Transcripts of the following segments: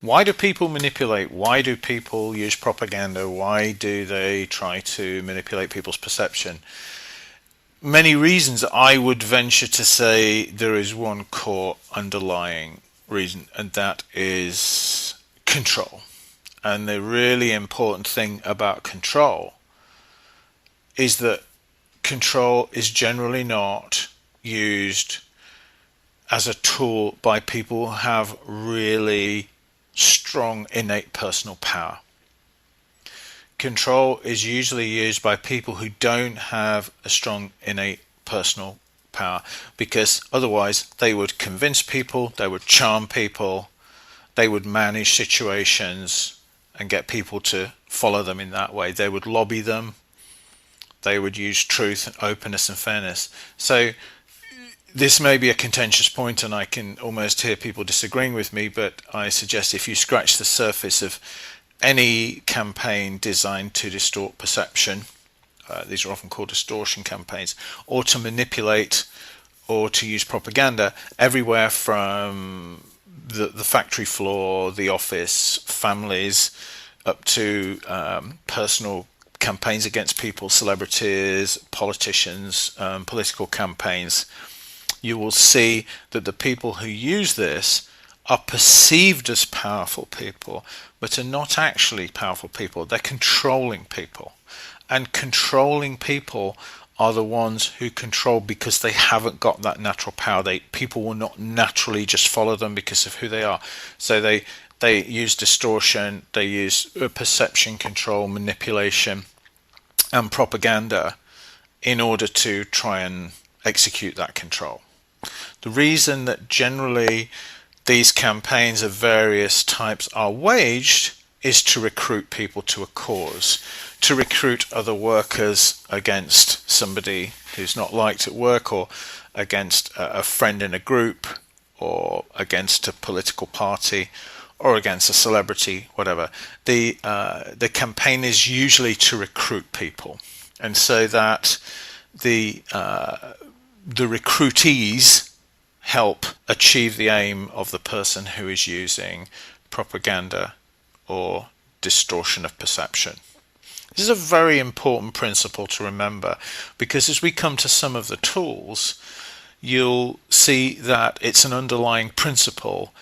Why do people manipulate? Why do people use propaganda? Why do they try to manipulate people's perception? Many reasons. I would venture to say there is one core underlying reason, and that is control. And the really important thing about control is that control is generally not used as a tool by people who have really strong innate personal power. Control is usually used by people who don't have a strong innate personal power, because otherwise they would convince people, they would charm people, they would manage situations and get people to follow them in that way. They would lobby them, they would use truth and openness and fairness. So this may be a contentious point, and I can almost hear people disagreeing with me, but I suggest if you scratch the surface of any campaign designed to distort perception, these are often called distortion campaigns, or to manipulate or to use propaganda, everywhere from the factory floor, the office, families, up to personal campaigns against people, celebrities, politicians, political campaigns, you will see that the people who use this are perceived as powerful people, but are not actually powerful people. They're controlling people. And controlling people are the ones who control because they haven't got that natural power. People will not naturally just follow them because of who they are. So they use distortion, they use perception control, manipulation, and propaganda in order to try and execute that control. The reason that generally these campaigns of various types are waged is to recruit people to a cause, to recruit other workers against somebody who's not liked at work, or against a friend in a group, or against a political party, or against a celebrity, whatever. The campaign is usually to recruit people, and so that the recruitees help achieve the aim of the person who is using propaganda or distortion of perception. This is a very important principle to remember, because as we come to some of the tools, you'll see that it's an underlying principle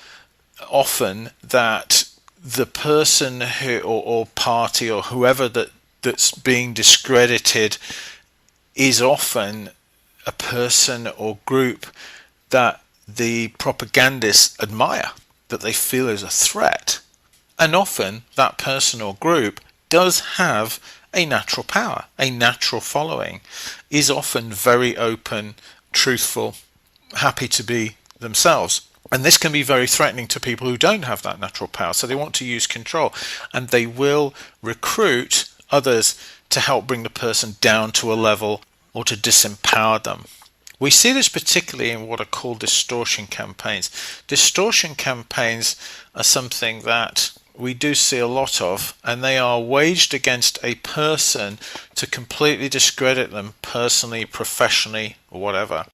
often that the person who or party or whoever that's being discredited is often a person or group that the propagandists admire, that they feel is a threat. And often that person or group does have a natural power, a natural following, is often very open, truthful, happy to be themselves. And this can be very threatening to people who don't have that natural power. So they want to use control, and they will recruit others to help bring the person down to a level or to disempower them. We see this particularly in what are called distortion campaigns. Distortion campaigns are something that we do see a lot of, and they are waged against a person to completely discredit them personally, professionally, or whatever.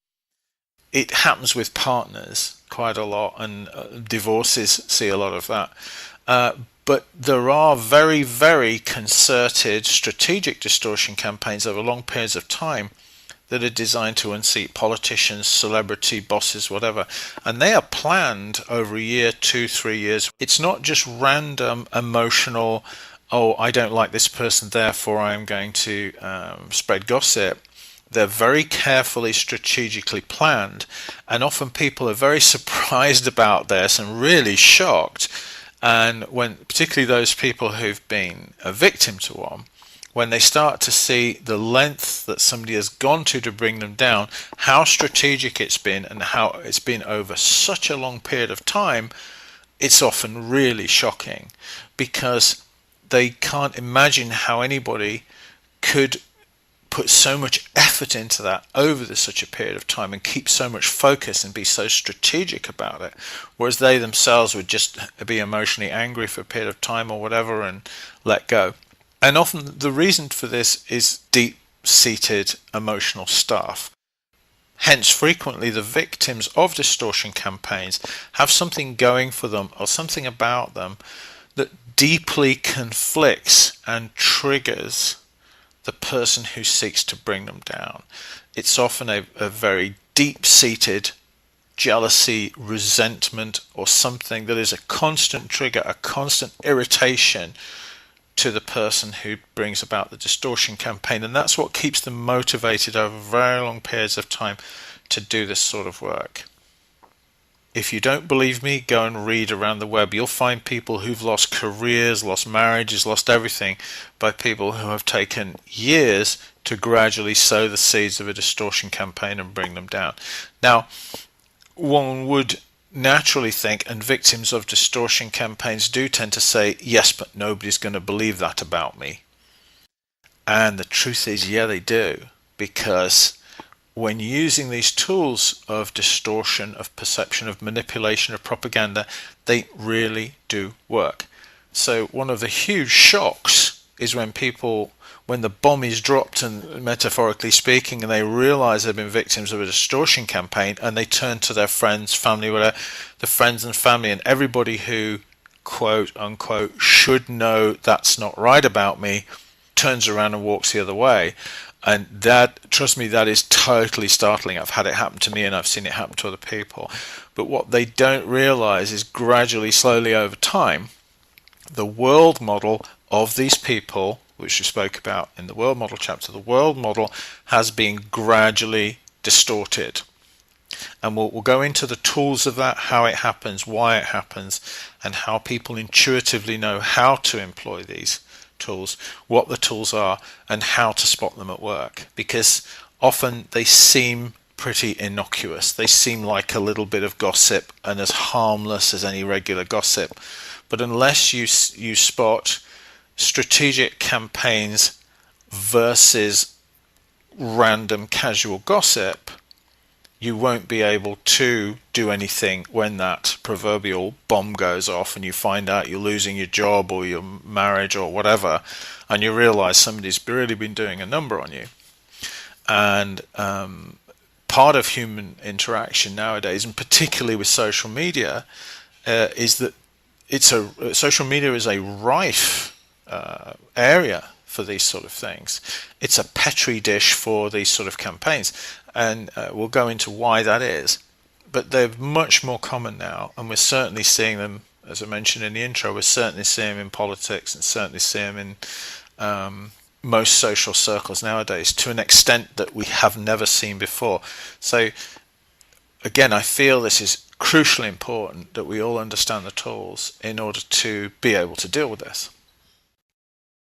It happens with partners quite a lot, and divorces see a lot of that. But there are very, very concerted, strategic distortion campaigns over long periods of time that are designed to unseat politicians, celebrity bosses, whatever. And they are planned over a year, 2-3 years. It's not just random, emotional, oh, I don't like this person, therefore I'm going to spread gossip. They're very carefully, strategically planned. And often people are very surprised about this and really shocked. And when, particularly those people who've been a victim to one, when they start to see the length that somebody has gone to bring them down, how strategic it's been, and how it's been over such a long period of time, it's often really shocking, because they can't imagine how anybody could put so much effort into that over such a period of time and keep so much focus and be so strategic about it, whereas they themselves would just be emotionally angry for a period of time or whatever and let go. And often the reason for this is deep-seated emotional stuff. Hence, frequently the victims of distortion campaigns have something going for them or something about them that deeply conflicts and triggers the person who seeks to bring them down. It's often a very deep-seated jealousy, resentment, or something that is a constant trigger, a constant irritation to the person who brings about the distortion campaign, and that's what keeps them motivated over very long periods of time to do this sort of work. If you don't believe me, go and read around the web. You'll find people who've lost careers, lost marriages, lost everything by people who have taken years to gradually sow the seeds of a distortion campaign and bring them down. Now, one would naturally think, and victims of distortion campaigns do tend to say, yes, but nobody's going to believe that about me. And the truth is, yeah, they do, because when using these tools of distortion, of perception, of manipulation, of propaganda, they really do work. So one of the huge shocks is when the bomb is dropped, and metaphorically speaking, and they realize they've been victims of a distortion campaign, and they turn to their friends, family, whatever, the friends and family, and everybody who, quote unquote, should know that's not right about me, turns around and walks the other way. And that, trust me, that is totally startling. I've had it happen to me and I've seen it happen to other people. But what they don't realize is gradually, slowly over time, the world model of these people, which we spoke about in the world model chapter, the world model has been gradually distorted. And we'll go into the tools of that, how it happens, why it happens, and how people intuitively know how to employ these tools, what the tools are, and how to spot them at work. Because often they seem pretty innocuous. They seem like a little bit of gossip and as harmless as any regular gossip. But unless you spot strategic campaigns versus random casual gossip, you won't be able to do anything when that proverbial bomb goes off and you find out you're losing your job or your marriage or whatever, and you realize somebody's really been doing a number on you. And part of human interaction nowadays, and particularly with social media, is that social media is a rife area for these sort of things. It's a petri dish for these sort of campaigns, and we'll go into why that is. But they're much more common now, and we're certainly seeing them, as I mentioned in the intro, we're certainly seeing them in politics and certainly seeing them in most social circles nowadays to an extent that we have never seen before. So again, I feel this is crucially important that we all understand the tools in order to be able to deal with this.